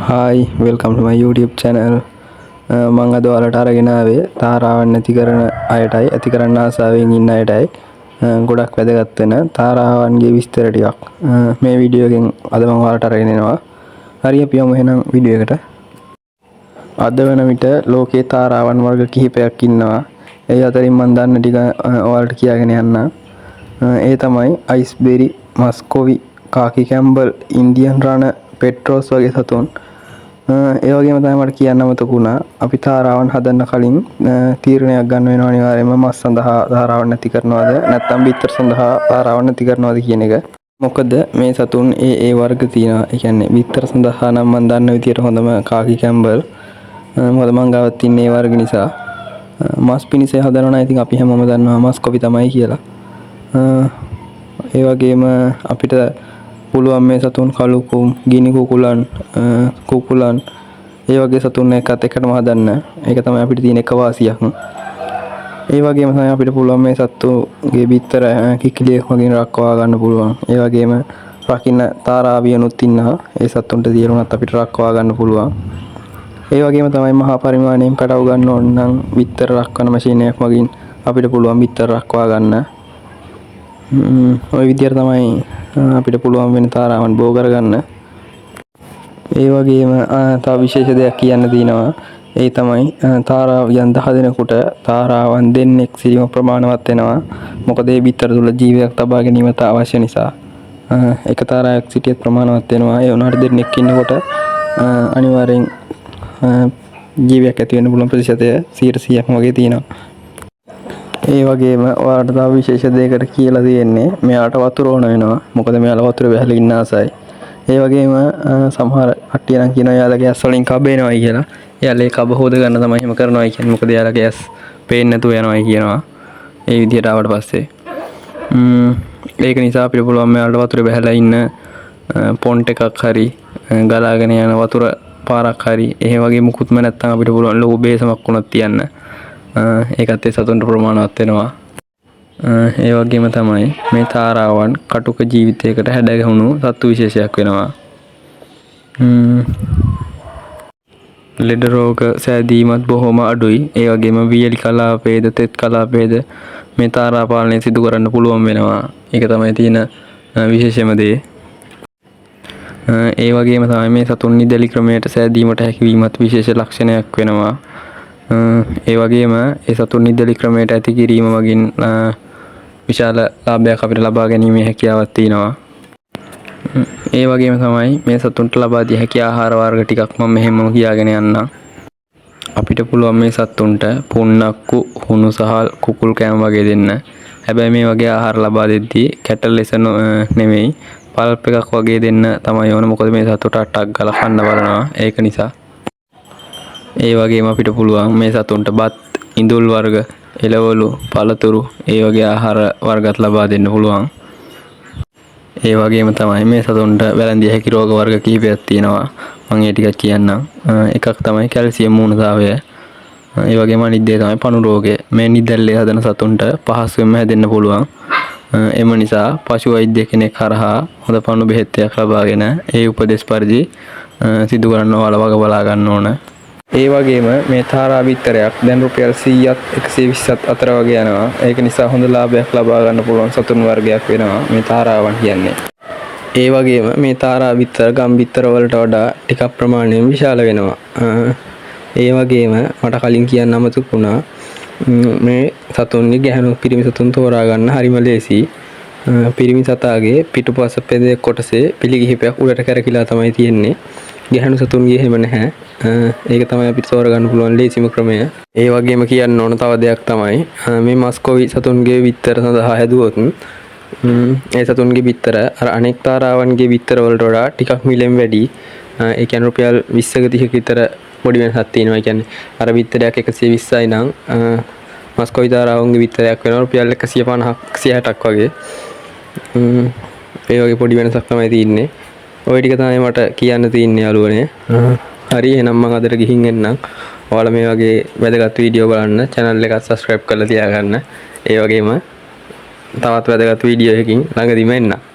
Hi, welcome to my YouTube channel. මම අද ඔයාලට අරගෙන ආවේ තාරාවන් නැති කරන අයටයි ඇති කරන්න ආසාවෙන් ඉන්න අයටයි ගොඩක් වැදගත් වෙන තාරාවන්ගේ විස්තර ටිකක් මේ වීඩියෝ එකෙන් අද මම ඔයාලට අරගෙන එනවා. හරි අපි යමු එහෙනම් වීඩියෝ එකට. අද වෙන විට ලෝකේ තාරාවන් වර්ග කිහිපයක් ඉන්නවා. ඒ අතරින් මම දන්න ටික ඔයාලට කියාගෙන යන්නම්. ඒ තමයි අයිස්බෙරි, මස්කොවි, කාකි කැම්බල්, ඉන්දියන් රණ, පෙට්‍රෝස් වගේ සතුන්. ඒ වගේම තමයි මට කියන්න මතක වුණා අපි තාරාවන් හදන්න කලින් තීරණයක් ගන්න වෙනවා අනිවාර්යයෙන්ම මස් සඳහා තාරාවන් නැති කරනවද නැත්නම් බිත්තර සඳහා තාරාවන් නැති කරනවද කියන එක. මොකද මේ සතුන් ඒ වර්ග තියෙනවා. ඒ කියන්නේ බිත්තර සඳහා නම් මම දන්න විදියට හොඳම කාකි කැම්බල්. මොකද මං ගාවත් ඉන්නේ ඒ වර්ග නිසා. මස් පිණිස හදනවා නම් ඉතින් අපි හැමෝම දන්නවා මස් කොපි තමයි කියලා. ඒ වගේම අපිට පුළුවන් මේ සතුන් කළුකුම්, ගිනි කුකුලන්, කුකුලන් ඒ වගේ සතුන් එකත් එකටම හදන්න. ඒක තමයි අපිට තියෙන එක වාසියක්. ඒ වගේම තමයි අපිට පුළුවන් මේ සතුන්ගේ බිත්තර කිකිලියක් වගේ රක්වා ගන්න පුළුවන්. ඒ වගේම රකින්න තාරාවියනුත් ඉන්නවා. ඒ සතුන්ට දියරුණත් අපිට රක්වා ගන්න පුළුවන්. ඒ වගේම තමයි මහා පරිමාණයෙන් පැටව ගන්න ඕන නම් බිත්තර රක්වන මැෂින් එකක් මගින් අපිට පුළුවන් බිත්තර රක්වා ගන්න. ওই විදියට තමයි අපිට පුළුවන් වෙන තාරාවන් බෝ කරගන්න. ඒ වගේම තව විශේෂ දෙයක් කියන්න තියෙනවා. ඒ තමයි තාරාවන් 10 දෙනෙකුට තාරාවන් දෙන්නෙක් සිටීම ප්‍රමාණවත් වෙනවා. මොකද මේ බිත්තර තුල ජීවයක් තබා ගැනීමට අවශ්‍ය නිසා. එක තාරාවක් සිටියත් ප්‍රමාණවත් වෙනවා. ඒ උනාට දෙන්නෙක් ඉන්නකොට අනිවාර්යෙන් ජීවයක් ඇති වෙන්න පුළුවන් ප්‍රතිශතය 100%ක්ම වගේ තියෙනවා. ඒ වගේම ඔයාලට තව විශේෂ දෙයකට කියලා තියෙන්නේ මෙයාට වතුර ඕන වෙනවා. මොකද මෙයාලා වතුර වැහලා ඉන්න ආසයි. ඒ වගේම සමහර කට්ටිය නම් කියනවා එයාලගේ ඇස් වලින් කබ එනවායි කියලා. එයාලා ඒ කබ හොද ගන්න තමයි එහෙම කරනවායි කියන්නේ. මොකද එයාලගේ ඇස් පේන්නේ නැතුව යනවායි කියනවා. ඒ විදිහට ආවට පස්සේ ඒක නිසා අපිට පුළුවන් මෙයාලට වතුර වැහලා ඉන්න පොන්ට් එකක් හරි ගලාගෙන යන වතුර පාරක් හරි එහෙ වගේ මුකුත්ම නැත්නම් අපිට පුළුවන් ලෝභ බේසමක් වුණත් තියන්න. ඒකත් ඒ සතුන්ට ප්‍රමාණවත් වෙනවා. ඒ වගේම තමයි මේ තාරාවන් කටුක ජීවිතයකට හැඩගැහුණු සත්තු විශේෂයක් වෙනවා. ලෙඩ රෝග සෑදීමත් බොහොම අඩුයි. ඒ වගේම වියලි කලාපයේද තෙත් කලාපයේද මේ තාරා පාලනය සිදු කරන්න පුළුවන් වෙනවා. ඒක තමයි තියෙන විශේෂම දේ. ඒ වගේම තමයි මේ සතුන් නිදැලි ක්‍රමයට සෑදීමට හැකියවීමත් විශේෂ ලක්ෂණයක් වෙනවා. ඒ වගේම ඒ සතුන් නිදැලි ක්‍රමයට ඇති කිරීම මගින් විශාල ලාභයක් අපිට ලබා ගැනීමේ හැකියාවක් තියෙනවා. ඒ වගේම තමයි මේ සතුන්ට ලබා දී හැකි ආහාර වර්ග ටිකක් මම මෙහෙමම කියාගෙන යන්නම්. අපිට පුළුවන් මේ සතුන්ට පුන්නක්කු, හුණු සහල්, කුකුල් කෑම වගේ දෙන්න. හැබැයි මේ වගේ ආහාර ලබා දෙද්දී කැට ලෙස නෙමෙයි පල්ප් එකක් වගේ දෙන්න තමයි ඕන. මොකද මේ සතුට ටක් ගාලා කන්න බලනවා. ඒක නිසා ඒ වගේම අපිට පුළුවන් මේ සතුන්ට බත්, ඉඳුල් වර්ග, එළවලු, පළතුරු ඒ වගේ ආහාර වර්ගත් ලබා දෙන්න පුළුවන්. ඒ වගේම තමයි මේ සතුන්ට වැළඳිය හැකි රෝග වර්ග කිහිපයක් තියෙනවා. මම ඒ ටික කියන්නම්. එකක් තමයි කැල්සියම් මූණතාවය. ඒ වගේම අනිත් දේ තමයි පණු රෝගය. මේ නිදැල්ලේ හදන සතුන්ට පහසුවෙන්ම හැදෙන්න පුළුවන්. එම නිසා පශු වෛද්‍ය කෙනෙක් හරහා හොඳ පණු බෙහෙත්යක් ලබාගෙන ඒ උපදෙස් පරිදි සිදු කරන්න ඔයාලා වග බලා ගන්න ඕන. ඒ වගේම මේ තාරා බිත්තරයක් දැන් රුපියල් 100ත් 120ත් අතර වගේ යනවා. ඒක නිසා හොඳ ලාභයක් ලබා ගන්න පුළුවන් සතුන් වර්ගයක් වෙනවා මේ තාරාවන් කියන්නේ. ඒ වගේම මේ තාරා බිත්තර ගම් බිත්තර වලට වඩා ටිකක් ප්‍රමාණයෙන් විශාල වෙනවා. ඒ වගේම මට කලින් කියන්න අමතක වුණා මේ සතුන්ගේ ගැහණු පිරිමි සතුන් තෝරා ගන්න හරිම ලේසි. පිරිමි සතාගේ පිටුපස පෙදේ කොටසේ පිලි කිහිපයක් උඩට කරකිලා තමයි තියෙන්නේ. ගැහණු සතුන්ගේ එහෙම නැහැ. ඒක තමයි අපිට තෝරගන්න පුළුවන් ලේසිම ක්‍රමය. ඒ වගේම කියන්න ඕන තව දෙයක් තමයි මේ මස්කොවි සතුන්ගේ බිත්තර සඳහා හැදුවොත් ඒ සතුන්ගේ බිත්තර අර අනෙක් තාරාවන්ගේ බිත්තර වලට වඩා ටිකක් මිලෙන් වැඩි. ඒ කියන්නේ රුපියල් 20ක 30ක විතර පොඩි වෙනසක් තියෙනවා. ඒ කියන්නේ අර බිත්තරයක් 120යි නම් මස්කොවි තාරාවන්ගේ බිත්තරයක් වෙනවා රුපියල් 150ක් 160ක් වගේ. ඒ වගේ පොඩි වෙනසක් තමයි තියෙන්නේ. ওই ටික තමයි මට කියන්න තියෙන්නේ යාළුවනේ. හරි එහෙනම් මම අදට ගිහින් එන්නම්. ඔයාලා මේ වගේ වැදගත් වීඩියෝ බලන්න channel එකත් subscribe කරලා තියාගන්න. ඒ වගේම තවත් වැදගත් වීඩියෝ එකකින් ළඟදිම එන්නම්.